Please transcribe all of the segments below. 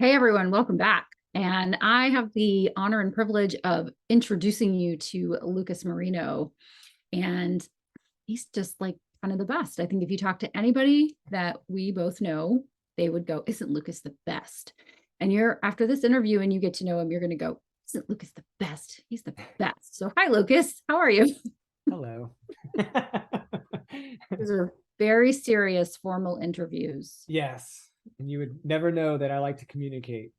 Hey everyone, welcome back. And I have the honor and privilege of introducing you to Lucas Marino. And he's just like kind of the best. I think if you talk to anybody that we both know, they would go, "Isn't Lucas the best?" And you're after this interview and you get to know him, you're going to go, "Isn't Lucas the best? He's the best." So, hi, Lucas. How are you? Hello. These are very serious, formal interviews. Yes. And you would never know that I like to communicate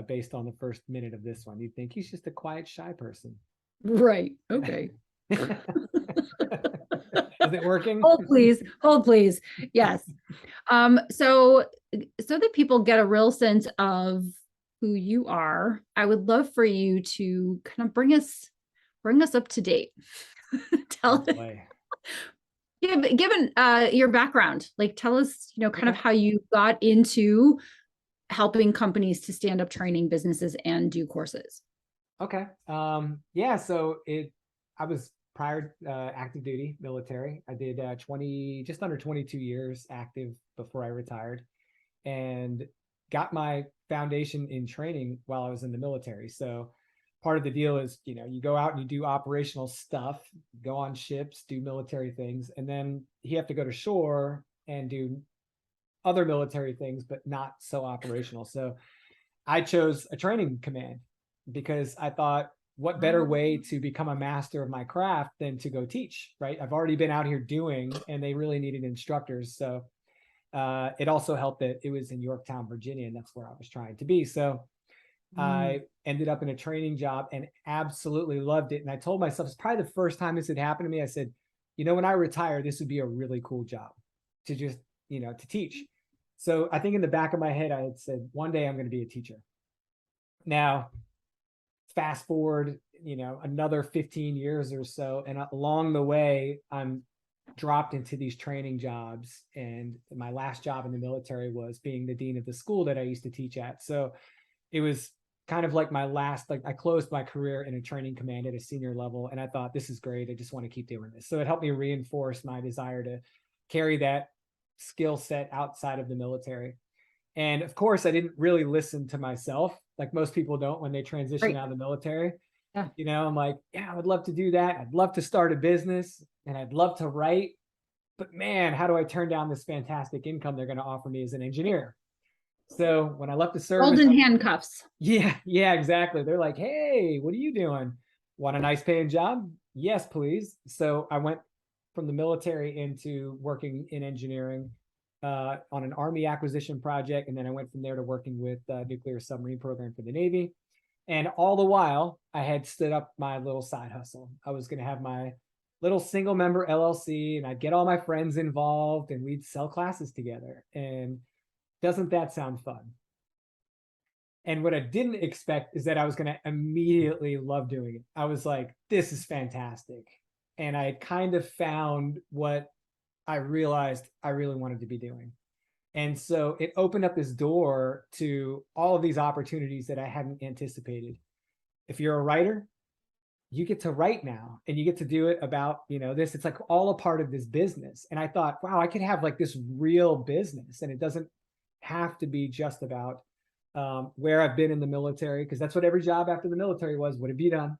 based on the first minute of this one. You'd think he's just a quiet, shy person. Right. Okay. Is it working? Hold please. Hold please. Yes. So that people get a real sense of who you are, I would love for you to kind of bring us up to date. Oh Tell boy. given your background, like tell us, kind of Okay. how you got into helping companies to stand up training businesses and do courses. Okay. Yeah, so I was prior active duty military. I did 20, just under 22 years active before I retired, and got my foundation in training while I was in the military. So part of the deal is, you go out and you do operational stuff, go on ships, do military things, and then you have to go to shore and do other military things, but not so operational. So I chose a training command because I thought, what better way to become a master of my craft than to go teach, right? I've already been out here doing, and they really needed instructors. So it also helped that it was in Yorktown, Virginia, and that's where I was trying to be. So I ended up in a training job and absolutely loved it. And I told myself, it's probably the first time this had happened to me. I said, when I retire, this would be a really cool job to just, to teach. So I think in the back of my head, I had said, one day I'm going to be a teacher. Now, fast forward, another 15 years or so, and along the way, I'm dropped into these training jobs. And my last job in the military was being the dean of the school that I used to teach at. So it was kind of like I closed my career in a training command at a senior level. And I thought, this is great. I just want to keep doing this. So it helped me reinforce my desire to carry that skill set outside of the military. And of course, I didn't really listen to myself like most people don't when they transition Right. out of the military. Yeah. I'm like, yeah, I would love to do that. I'd love to start a business and I'd love to write. But man, how do I turn down this fantastic income they're going to offer me as an engineer? So when I left the service, Golden handcuffs. yeah, exactly. They're like, hey, what are you doing? Want a nice paying job? Yes, please. So I went from the military into working in engineering on an Army acquisition project. And then I went from there to working with nuclear submarine program for the Navy. And all the while, I had stood up my little side hustle. I was going to have my little single member LLC, and I'd get all my friends involved and we'd sell classes together. And doesn't that sound fun? And what I didn't expect is that I was going to immediately love doing it. I was like, this is fantastic. And I kind of found what I realized I really wanted to be doing. And so it opened up this door to all of these opportunities that I hadn't anticipated. If you're a writer, you get to write now and you get to do it about, this. It's like all a part of this business. And I thought, wow, I could have like this real business, and it doesn't have to be just about where I've been in the military, because that's what every job after the military was. What have you done?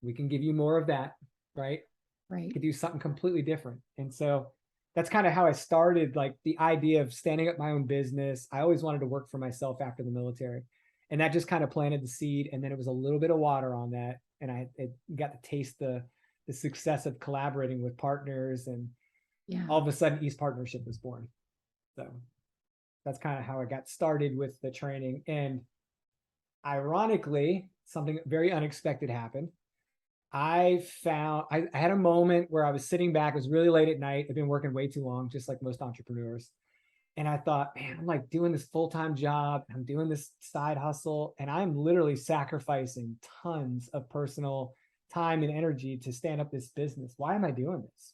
We can give you more of that, right? Right. Could do something completely different. And so that's kind of how I started, like the idea of standing up my own business. I always wanted to work for myself after the military. And that just kind of planted the seed. And then it was a little bit of water on that. And I got to taste the success of collaborating with partners. And Yeah. all of a sudden, East Partnership was born. So that's kind of how I got started with the training. And ironically, something very unexpected happened. I had a moment where I was sitting back. It was really late at night. I've been working way too long, just like most entrepreneurs. And I thought, man, I'm like doing this full-time job. I'm doing this side hustle, and I'm literally sacrificing tons of personal time and energy to stand up this business. Why am I doing this?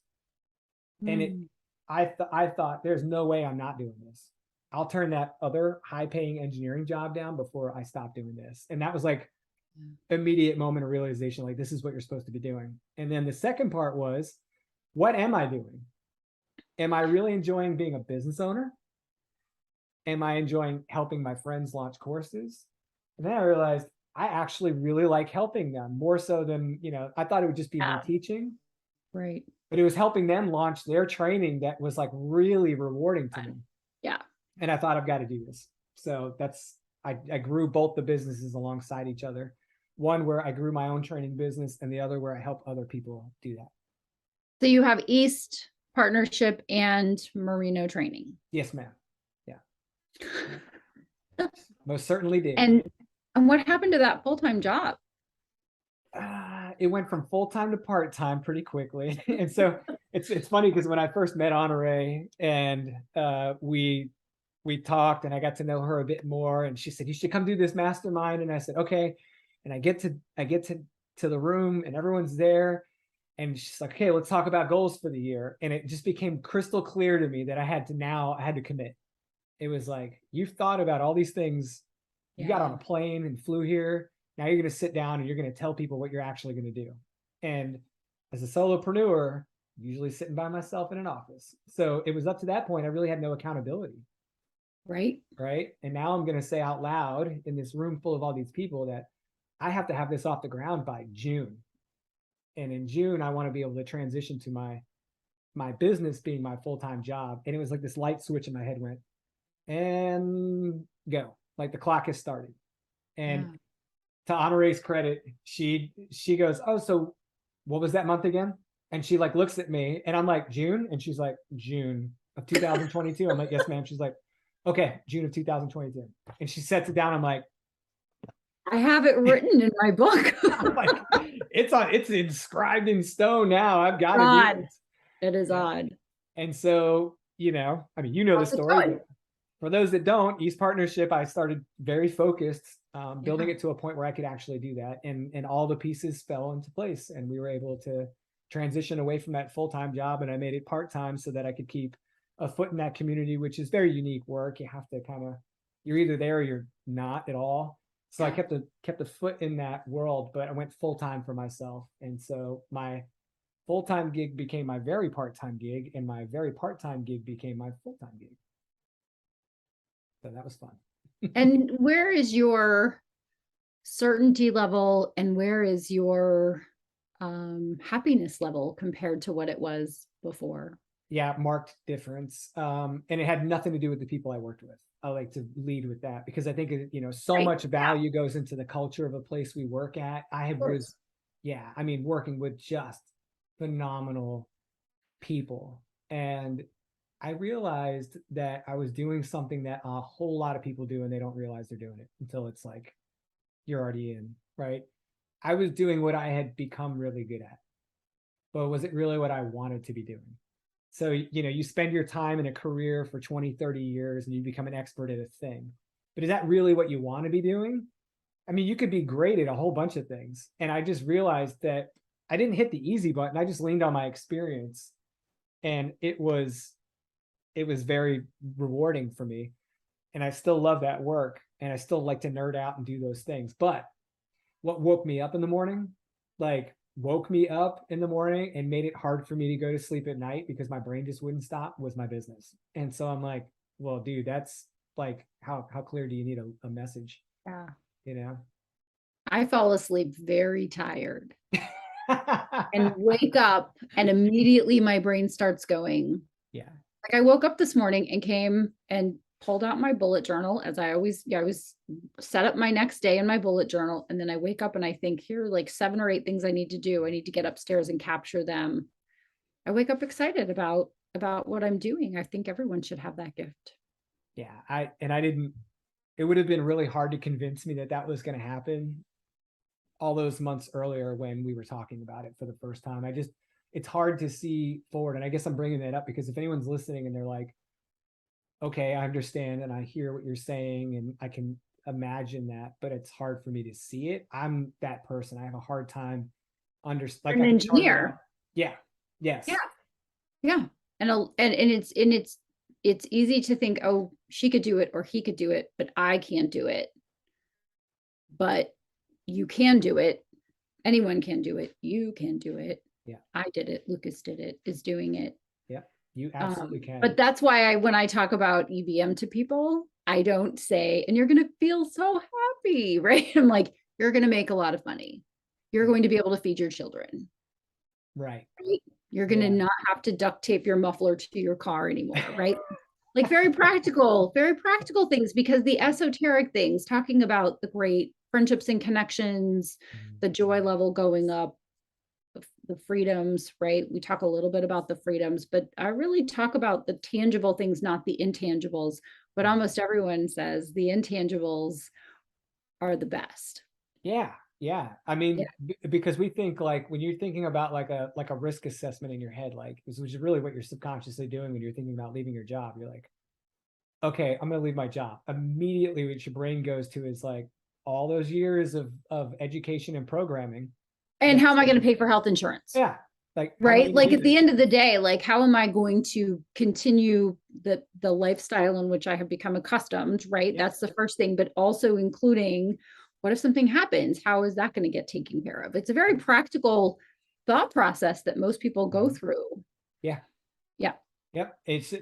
And I thought, there's no way I'm not doing this. I'll turn that other high-paying engineering job down before I stop doing this. And that was like immediate moment of realization, like this is what you're supposed to be doing. And then the second part was, what am I doing? Am I really enjoying being a business owner? am I enjoying helping my friends launch courses? And then I realized I actually really like helping them more so than, I thought it would just be me Yeah. teaching, Right. but it was helping them launch their training that was like really rewarding to me. Yeah. And I thought, I've got to do this. So I grew both the businesses alongside each other. One where I grew my own training business, and the other where I help other people do that. So you have East Partnership and Marino training. Yes, ma'am. Most certainly did. And what happened to that full-time job? It went from full-time to part-time pretty quickly. And so it's funny because when I first met Honorée and we talked and I got to know her a bit more, and she said, you should come do this mastermind. And I said, okay. And I get to the room and everyone's there. And she's like, okay, let's talk about goals for the year. And it just became crystal clear to me that I had to commit. It was like, you've thought about all these things. You got on a plane and flew here. Now you're going to sit down and you're going to tell people what you're actually going to do. And as a solopreneur, usually sitting by myself in an office. So it was up to that point, I really had no accountability. Right. Right. And now I'm going to say out loud in this room full of all these people that I have to have this off the ground by June. And in June, I want to be able to transition to my business being my full-time job. And it was like this light switch in my head went, and go. Like the clock has started. And to Honorée's credit, she goes, oh, so what was that month again? And she like looks at me and I'm like, June? And she's like, June of 2022. I'm like, yes, ma'am. She's like, okay, June of 2022. And she sets it down. I'm like, I have it written in my book. I'm like, it's inscribed in stone now. I've got to do it. It is odd. And so, I mean, the story. But for those that don't, East Partnership, I started very focused, building it to a point where I could actually do that. And all the pieces fell into place. And we were able to transition away from that full-time job. And I made it part-time so that I could keep a foot in that community, which is very unique work. You have to you're either there or you're not at all. So I kept a foot in that world, but I went full-time for myself. And so my full-time gig became my very part-time gig, and my very part-time gig became my full-time gig. So that was fun. And where is your certainty level and where is your happiness level compared to what it was before? Yeah, marked difference. And it had nothing to do with the people I worked with. I like to lead with that because I think, so much value goes into the culture of a place we work at. Working with just phenomenal people. And I realized that I was doing something that a whole lot of people do and they don't realize they're doing it until it's like, you're already in, right? I was doing what I had become really good at, but was it really what I wanted to be doing? So, you spend your time in a career for 20, 30 years and you become an expert at a thing. But is that really what you want to be doing? I mean, you could be great at a whole bunch of things. And I just realized that I didn't hit the easy button. I just leaned on my experience. And it was very rewarding for me. And I still love that work. And I still like to nerd out and do those things. But what woke me up in the morning, and made it hard for me to go to sleep at night because my brain just wouldn't stop, was my business. And so I'm like, well, dude, that's like, how clear do you need a message? Yeah. I fall asleep very tired and wake up and immediately my brain starts going. Yeah. Like I woke up this morning and came and pulled out my bullet journal as I always set up my next day in my bullet journal. And then I wake up and I think, here are like 7 or 8 things I need to do. I need to get upstairs and capture them. I wake up excited about what I'm doing. I think everyone should have that gift. Yeah. It would have been really hard to convince me that was going to happen all those months earlier when we were talking about it for the first time. It's hard to see forward. And I guess I'm bringing that up because if anyone's listening and they're like, okay, I understand and I hear what you're saying and I can imagine that, but it's hard for me to see it. I'm that person. I have a hard time an engineer. Yeah. Yes. Yeah. And it's easy to think, oh, she could do it or he could do it, but I can't do it. But you can do it. Anyone can do it. You can do it. Yeah. I did it. Lucas did it, is doing it. Yeah. You absolutely can. But that's why when I talk about EBM to people, I don't say, and you're going to feel so happy, right? I'm like, you're going to make a lot of money. You're going to be able to feed your children. Right. Right? You're going to not have to duct tape your muffler to your car anymore, right? Like very practical things, because the esoteric things, talking about the great friendships and connections, the joy level going up, the freedoms, right? We talk a little bit about the freedoms, but I really talk about the tangible things, not the intangibles. But almost everyone says the intangibles are the best. Yeah. Yeah. I mean, because we think like when you're thinking about like a risk assessment in your head, like which is really what you're subconsciously doing when you're thinking about leaving your job. You're like, okay, I'm going to leave my job. Immediately what your brain goes to is like all those years of education and programming. And how am I going to pay for health insurance? Yeah. Like, right? Like at the end of the day, like how am I going to continue the lifestyle in which I have become accustomed, right? Yeah. That's the first thing, but also including what if something happens? How is that going to get taken care of? It's a very practical thought process that most people go through. Yeah. Yeah. Yep.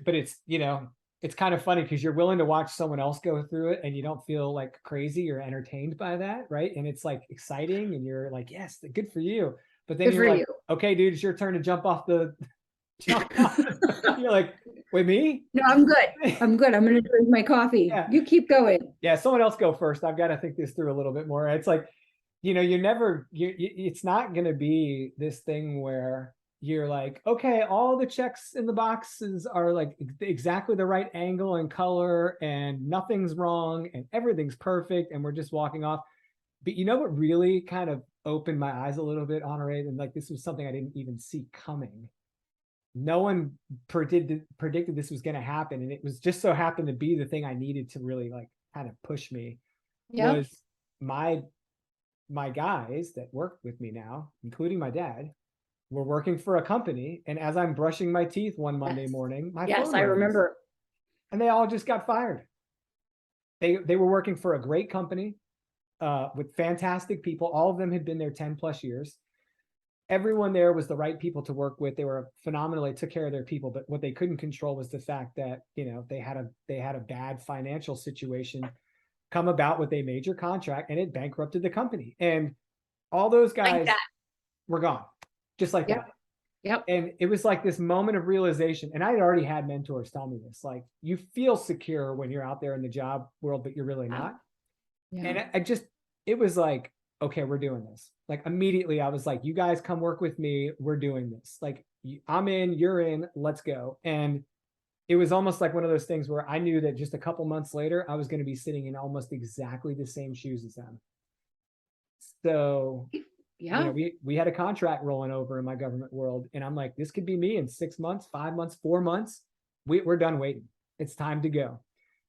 But it's, it's kind of funny because you're willing to watch someone else go through it and you don't feel like crazy. You're entertained by that. Right. And it's like exciting and you're like, yes, good for you. But then you're like, okay, dude, it's your turn to jump off. You're like, wait, me? No, I'm good. I'm good. I'm going to drink my coffee. Yeah. You keep going. Yeah. Someone else go first. I've got to think this through a little bit more. It's like, it's not going to be this thing where you're like, okay, all the checks in the boxes are like exactly the right angle and color and nothing's wrong and everything's perfect. And we're just walking off. But what really kind of opened my eyes a little bit, Honorée, and like this was something I didn't even see coming. No one predicted this was going to happen, and it was just so happened to be the thing I needed to really like kind of push me. Yep. Was my guys that work with me now, including my dad, were working for a company, and as I'm brushing my teeth one Monday morning, my phone rings, I remember, and they all just got fired. They were working for a great company. With fantastic people. All of them had been there 10 plus years. Everyone there was the right people to work with. They were phenomenal. They took care of their people, but what they couldn't control was the fact that, they had a bad financial situation come about with a major contract, and it bankrupted the company. And all those guys were gone, just like that. Yep. And it was like this moment of realization. And I had already had mentors tell me this, like, you feel secure when you're out there in the job world, but you're really not. Yeah. And it was like, okay, we're doing this. Like immediately I was like, you guys come work with me. We're doing this. Like I'm in, you're in, let's go. And it was almost like one of those things where I knew that just a couple months later, I was going to be sitting in almost exactly the same shoes as them. So, yeah, we had a contract rolling over in my government world. And I'm like, this could be me in 6 months, 5 months, 4 months. We're done waiting. It's time to go.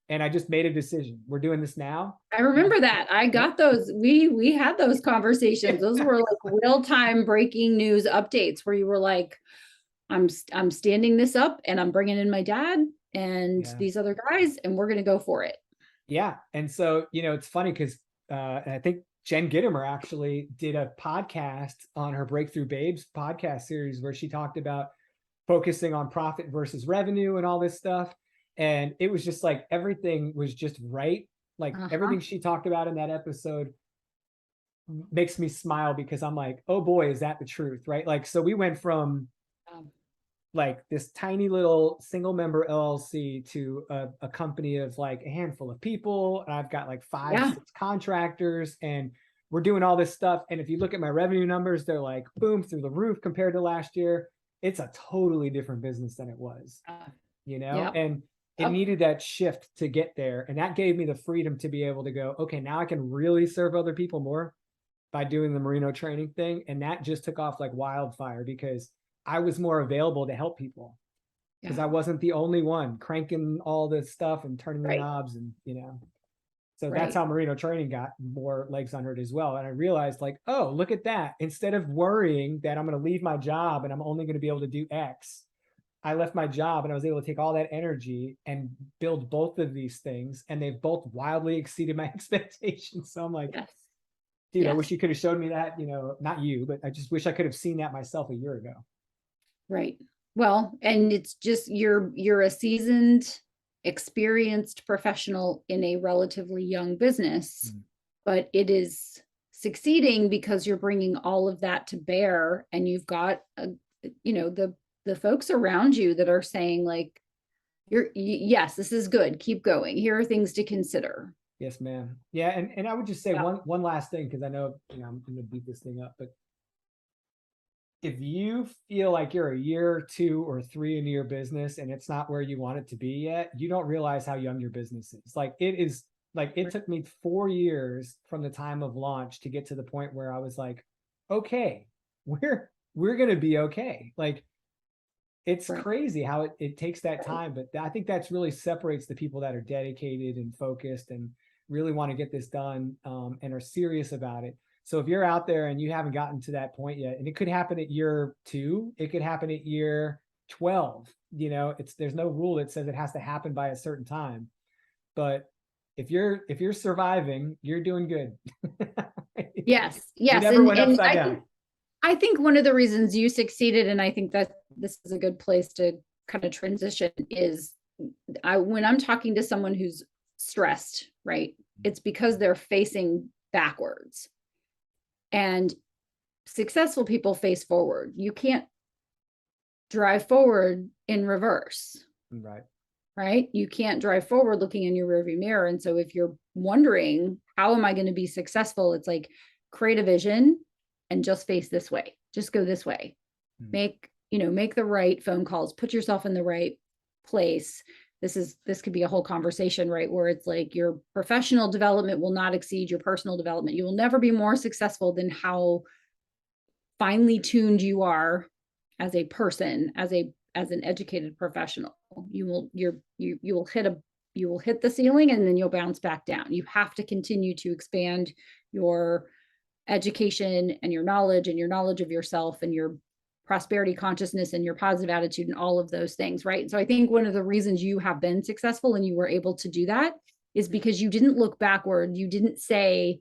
And I just made a decision. We're doing this now. I remember that. I got those. We had those conversations. Those were like real-time breaking news updates where you were like, I'm standing this up and I'm bringing in my dad and these other guys and we're going to go for it. Yeah. And so, it's funny because I think Jen Gittimer actually did a podcast on her Breakthrough Babes podcast series where she talked about focusing on profit versus revenue and all this stuff. And it was just like, everything was just right. Like everything she talked about in that episode makes me smile because I'm like, oh boy, is that the truth, right? Like, so we went from like this tiny little single member LLC to a company of like a handful of people. And I've got like 5-6 contractors and we're doing all this stuff. And if you look at my revenue numbers, they're like boom through the roof compared to last year. It's a totally different business than it was, and it needed that shift to get there. And that gave me the freedom to be able to go, okay, now I can really serve other people more by doing the Marino training thing. And that just took off like wildfire because I was more available to help people because I wasn't the only one cranking all this stuff and turning the knobs and, so that's how Marino training got more legs under it as well. And I realized like, oh, look at that. Instead of worrying that I'm going to leave my job and I'm only going to be able to do X, I left my job and I was able to take all that energy and build both of these things. And they've both wildly exceeded my expectations. So I'm like, dude, I wish you could have showed me that, not you, but I just wish I could have seen that myself a year ago. Right. Well, and it's just, you're a seasoned experienced professional in a relatively young business, but it is succeeding because you're bringing all of that to bear, and you've got the folks around you that are saying like, yes, this is good, keep going, here are things to consider. Yes, ma'am. Yeah, and I would just say Yeah. one last thing, because I know I'm going to beat this thing up, but if you feel like you're a year or 2 or 3 into your business and it's not where you want it to be yet, you don't realize how young your business is. Like it took me 4 years from the time of launch to get to the point where I was like, okay, we're going to be okay. Like, it's crazy how it takes that time, but I think that's really separates the people that are dedicated and focused and really want to get this done, and are serious about it. So if you're out there and you haven't gotten to that point yet, and it could happen at year 2, it could happen at year 12, there's no rule that says it has to happen by a certain time. But if you're surviving, you're doing good. Yes. You never went upside down. I think one of the reasons you succeeded, and I think that this is a good place to kind of transition, is when I'm talking to someone who's stressed, right? It's because they're facing backwards. And successful people face forward. You can't drive forward in reverse. Right? You can't drive forward looking in your rearview mirror. And so if you're wondering, how am I going to be successful? It's like, create a vision and just face this way. Just go this way. Make the right phone calls, put yourself in the right place. This could be a whole conversation, right? Where it's like, your professional development will not exceed your personal development. You will never be more successful than how finely tuned you are as a person, as an educated professional. You will hit the ceiling and then you'll bounce back down. You have to continue to expand your education and your knowledge of yourself and your prosperity consciousness and your positive attitude and all of those things, right? So I think one of the reasons you have been successful and you were able to do that is because you didn't look backward. You didn't say,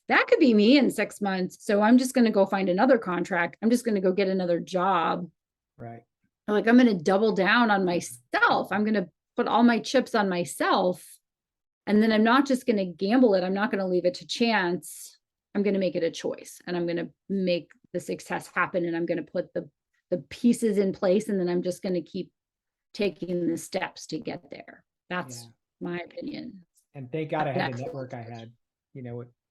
that could be me in 6 months, so I'm just going to go find another contract. I'm just going to go get another job. Right. Like, I'm going to double down on myself. I'm going to put all my chips on myself. And then I'm not just going to gamble it. I'm not going to leave it to chance. I'm going to make it a choice, and I'm going to make the success happen. And I'm going to put the pieces in place. And then I'm just going to keep taking the steps to get there. That's my opinion. And thank God I had the network I had,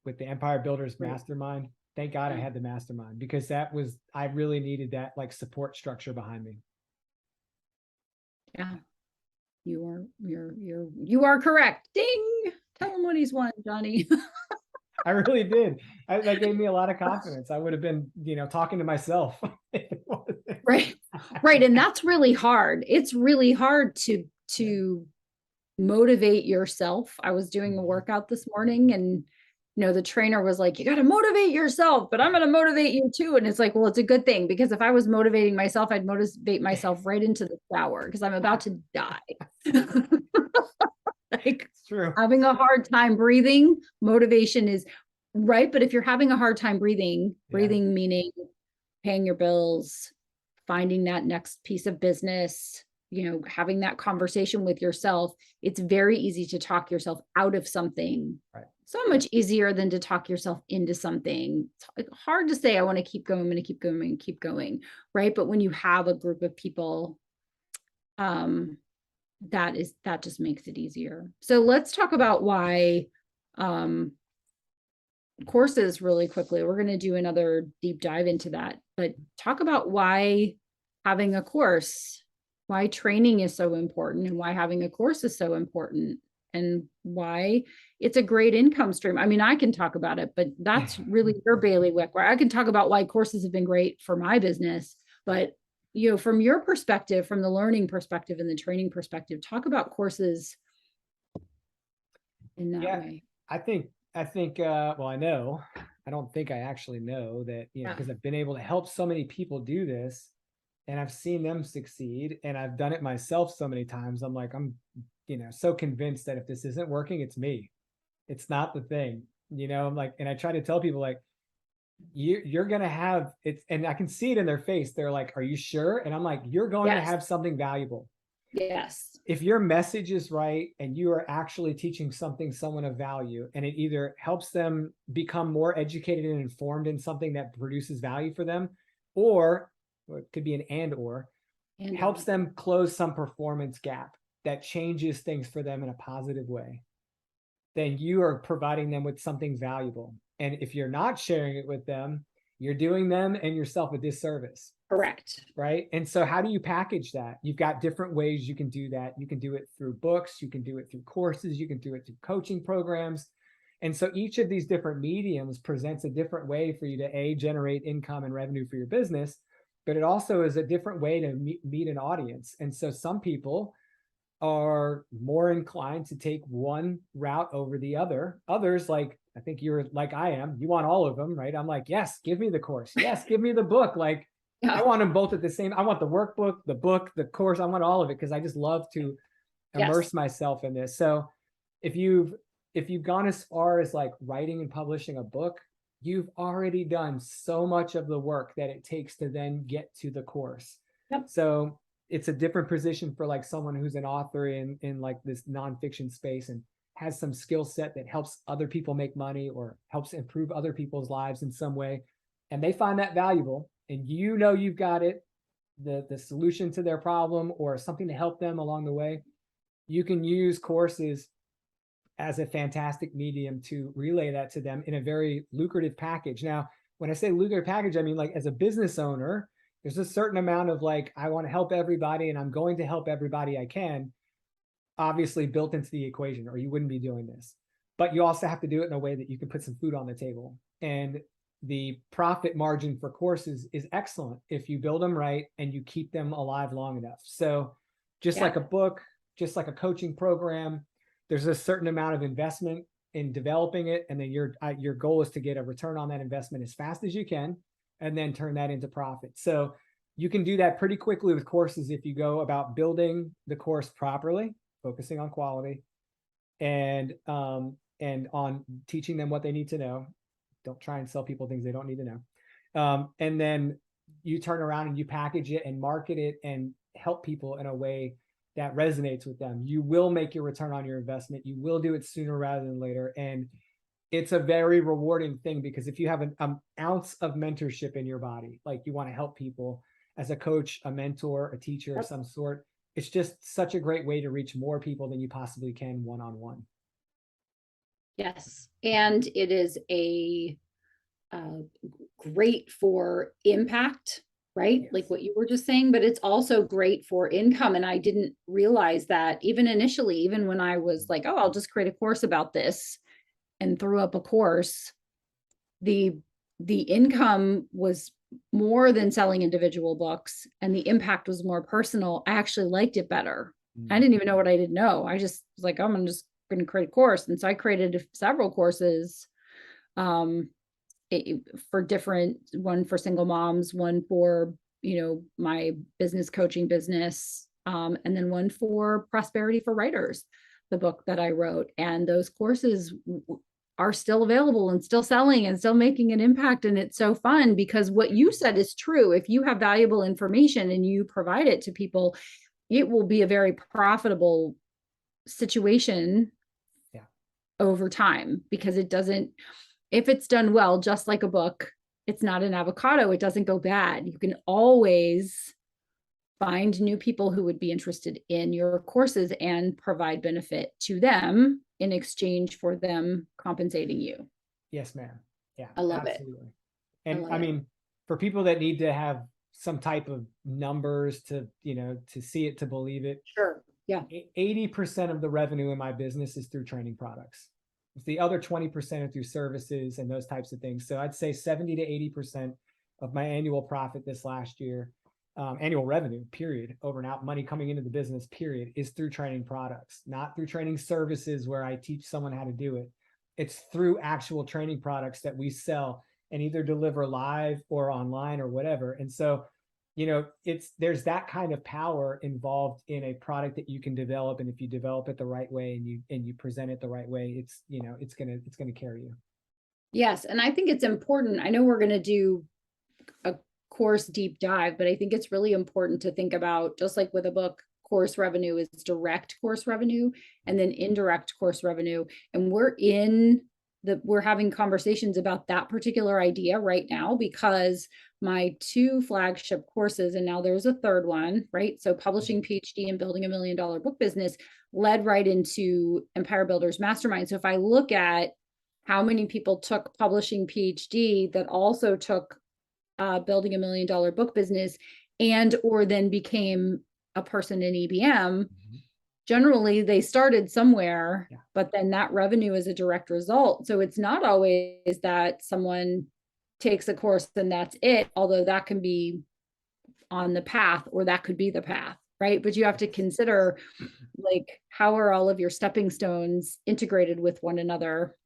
with the Empire Builders Mastermind. Thank God I had the mastermind, because I really needed that like support structure behind me. Yeah. You are correct. Ding. Tell him what he's won, Johnny. I really did. That gave me a lot of confidence. I would have been, talking to myself. Right. And that's really hard. It's really hard to motivate yourself. I was doing a workout this morning, and the trainer was like, you got to motivate yourself, but I'm going to motivate you too. And it's like, well, it's a good thing, because if I was motivating myself, I'd motivate myself right into the shower, because I'm about to die. Like, it's true. Having a hard time breathing, motivation is right. But if you're having a hard time breathing meaning paying your bills, finding that next piece of business, having that conversation with yourself, it's very easy to talk yourself out of something. Right. So much easier than to talk yourself into something. It's hard to say, I want to keep going, I'm going to keep going and keep going. Right. But when you have a group of people, that just makes it easier. So let's talk about why courses really quickly. We're going to do another deep dive into that, but talk about why having a course, why training is so important, and why having a course is so important, and why it's a great income stream. I mean, I can talk about it, but that's really your bailiwick, where I can talk about why courses have been great for my business, but from your perspective, from the learning perspective and the training perspective, talk about courses in that way. I think, well, I don't think I actually know that, because I've been able to help so many people do this, and I've seen them succeed, and I've done it myself so many times. I'm like, I'm, so convinced that if this isn't working, it's me. It's not the thing, I'm like, and I try to tell people, like, you're going to have it. And I can see it in their face. They're like, are you sure? And I'm like, you're going to have something valuable. Yes. If your message is right and you are actually teaching someone of value, and it either helps them become more educated and informed in something that produces value for them, or it could be an or helps them close some performance gap that changes things for them in a positive way, then you are providing them with something valuable. And if you're not sharing it with them, you're doing them and yourself a disservice. Correct. Right. And so how do you package that? You've got different ways you can do that. You can do it through books, you can do it through courses, you can do it through coaching programs. And so each of these different mediums presents a different way for you to generate income and revenue for your business, but it also is a different way to meet an audience. And so some people are more inclined to take one route over the other. Others, like I think you're like I am, you want all of them, right? I'm like, yes, give me the course. Yes, give me the book. Like I want them both at the same. I want the workbook, the book, the course. I want all of it because I just love to immerse myself in this. So if you've gone as far as like writing and publishing a book, you've already done so much of the work that it takes to then get to the course. Yep. So it's a different position for like someone who's an author in like this nonfiction space and has some skill set that helps other people make money or helps improve other people's lives in some way. And they find that valuable, and you know you've got it, the solution to their problem or something to help them along the way. You can use courses as a fantastic medium to relay that to them in a very lucrative package. Now, when I say lucrative package, I mean like as a business owner, there's a certain amount of like, I want to help everybody and I'm going to help everybody I can, obviously built into the equation, or you wouldn't be doing this. But you also have to do it in a way that you can put some food on the table. And the profit margin for courses is excellent if you build them right and you keep them alive long enough. So just like a book, just like a coaching program, there's a certain amount of investment in developing it. And then your goal is to get a return on that investment as fast as you can, and then turn that into profit. So you can do that pretty quickly with courses if you go about building the course properly, focusing on quality, and on teaching them what they need to know. Don't try and sell people things they don't need to know. And then you turn around and you package it and market it and help people in a way that resonates with them. You will make your return on your investment. You will do it sooner rather than later. And it's a very rewarding thing, because if you have an ounce of mentorship in your body, like you want to help people as a coach, a mentor, a teacher of some sort, it's just such a great way to reach more people than you possibly can one-on-one. Yes. And it is great for impact, right? Yes. Like what you were just saying, but it's also great for income. And I didn't realize that even initially, even when I was like, oh, I'll just create a course about this and threw up a course, the income was more than selling individual books, and the impact was more personal. I actually liked it better. I didn't even know what I didn't know. I just was like, oh, I'm just going to create a course. And so I created several courses for different, one for single moms, one for, my business coaching business, and then one for prosperity for writers, the book that I wrote. And those courses are still available and still selling and still making an impact. And it's so fun because what you said is true. If you have valuable information and you provide it to people, it will be a very profitable situation over time, because it doesn't, if it's done well, just like a book, it's not an avocado. It doesn't go bad. You can always find new people who would be interested in your courses and provide benefit to them in exchange for them compensating you. Yes, ma'am. Yeah, I love absolutely. And I mean, for people that need to have some type of numbers to, to see it, to believe it. Sure. Yeah. 80% of the revenue in my business is through training products. The other 20% are through services and those types of things. So I'd say 70 to 80% of my annual profit this last year, annual revenue, period, over and out, money coming into the business, period, is through training products, not through training services where I teach someone how to do it. It's through actual training products that we sell and either deliver live or online or whatever. And so, there's that kind of power involved in a product that you can develop. And if you develop it the right way and you present it the right way, it's going to carry you. Yes. And I think it's important. I know we're going to do a course deep dive, but I think it's really important to think about, just like with a book, course revenue is direct course revenue, and then indirect course revenue. And we're having conversations about that particular idea right now, because my 2 flagship courses, and now there's a third one, right? So Publishing PhD and Building a $1 Million Book Business led right into Empire Builders Mastermind. So if I look at how many people took Publishing PhD that also took Building a $1 Million Book Business, and or then became a person in EBM, generally they started somewhere, but then that revenue is a direct result. So it's not always that someone takes a course and that's it, although that can be on the path, or that could be the path, right? But you have to consider, like, how are all of your stepping stones integrated with one another?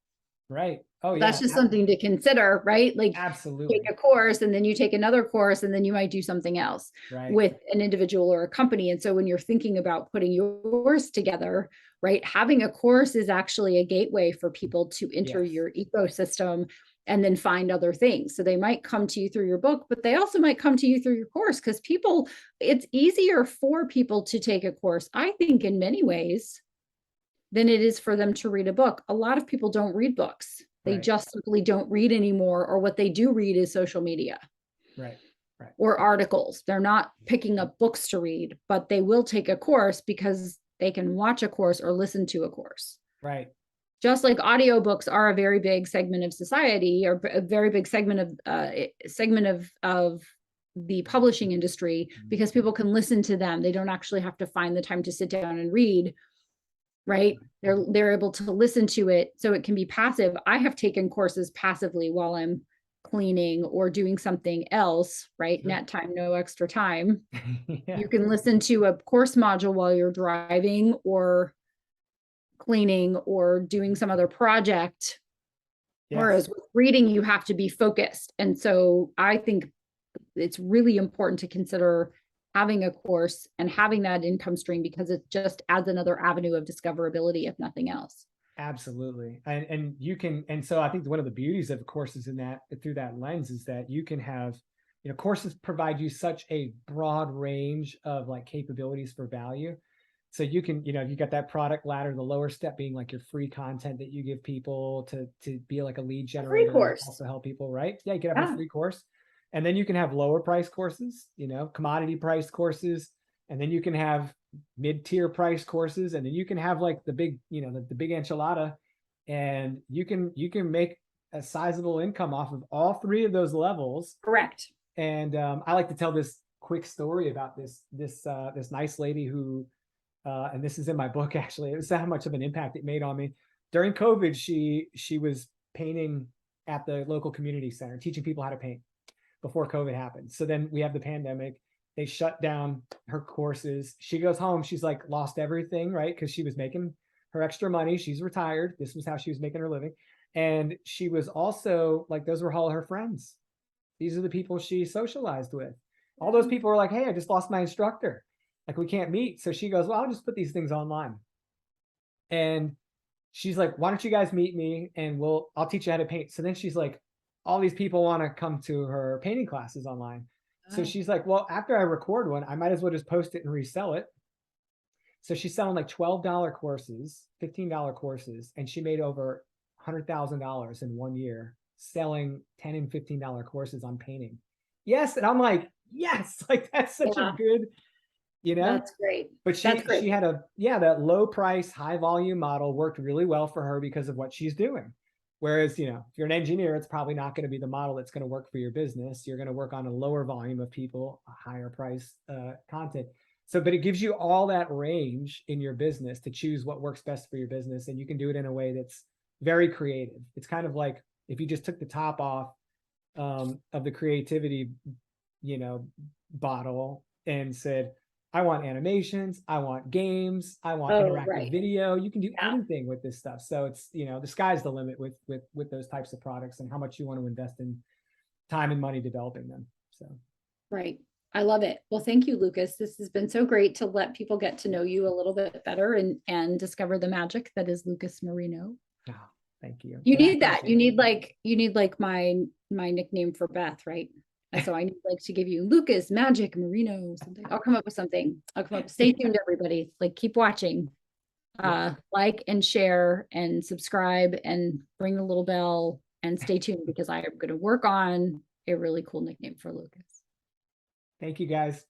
Right. Oh, yeah. That's just something to consider, right? Like, Absolutely. take a course and then you take another course and then you might do something else with an individual or a company. And so when you're thinking about putting yours together, right, having a course is actually a gateway for people to enter your ecosystem and then find other things. So they might come to you through your book, but they also might come to you through your course, because it's easier for people to take a course, I think, in many ways, than it is for them to read a book. A lot of people don't read books. They just simply don't read anymore, or what they do read is social media. Right. Or articles. They're not picking up books to read, but they will take a course because they can watch a course or listen to a course. Right. Just like audiobooks are a very big segment of society, or a very big segment of the publishing industry, because people can listen to them. They don't actually have to find the time to sit down and read. Right. They're able to listen to it, so it can be passive. I have taken courses passively while I'm cleaning or doing something else, right? Net time, no extra time. You can listen to a course module while you're driving or cleaning or doing some other project. Whereas with reading, you have to be focused. And so I think it's really important to consider having a course and having that income stream, because it just adds another avenue of discoverability, if nothing else. Absolutely. And you can, and so I think one of the beauties of courses in that, through that lens, is that you can have, courses provide you such a broad range of like capabilities for value. So you can, you got that product ladder, the lower step being like your free content that you give people to be like a lead generator, free course. also help people, right? Yeah, you can have a free course. And then you can have lower price courses, commodity price courses. And then you can have mid-tier price courses. And then you can have like the big, the big enchilada. And you can make a sizable income off of all 3 of those levels. Correct. And I like to tell this quick story about this nice lady who, and this is in my book, actually. It was how much of an impact it made on me. During COVID, she was painting at the local community center, teaching people how to paint before COVID happened. So then we have the pandemic. They shut down her courses. She goes home. She's like lost everything, right? Because she was making her extra money. She's retired. This was how she was making her living. And she was also like, those were all her friends. These are the people she socialized with. All those people were like, hey, I just lost my instructor. Like, we can't meet. So she goes, well, I'll just put these things online. And she's like, why don't you guys meet me and I'll teach you how to paint. So then she's like, all these people want to come to her painting classes online. So she's like, well, after I record one, I might as well just post it and resell it. So she's selling like $12 courses, $15 courses, and she made over $100,000 in 1 year selling $10 and $15 courses on painting. Yes. And I'm like, yes, like that's such a good, That's great. But she had that low price, high volume model worked really well for her because of what she's doing. Whereas, if you're an engineer, it's probably not going to be the model that's going to work for your business. You're going to work on a lower volume of people, a higher price content. So, but it gives you all that range in your business to choose what works best for your business. And you can do it in a way that's very creative. It's kind of like if you just took the top off of the creativity, bottle and said, I want animations, I want games, I want interactive video. You can do anything with this stuff. So it's, the sky's the limit with those types of products and how much you want to invest in time and money developing them. So. Right. I love it. Well, thank you, Lucas. This has been so great to let people get to know you a little bit better and discover the magic that is Lucas Marino. Oh, thank you. You need that. You need like my nickname for Beth, right? And so I need like to give you Lucas, Magic, Marino, something. I'll come up with something. I'll come up. Stay tuned, everybody. Like keep watching. Like and share and subscribe and ring the little bell and stay tuned because I am going to work on a really cool nickname for Lucas. Thank you guys.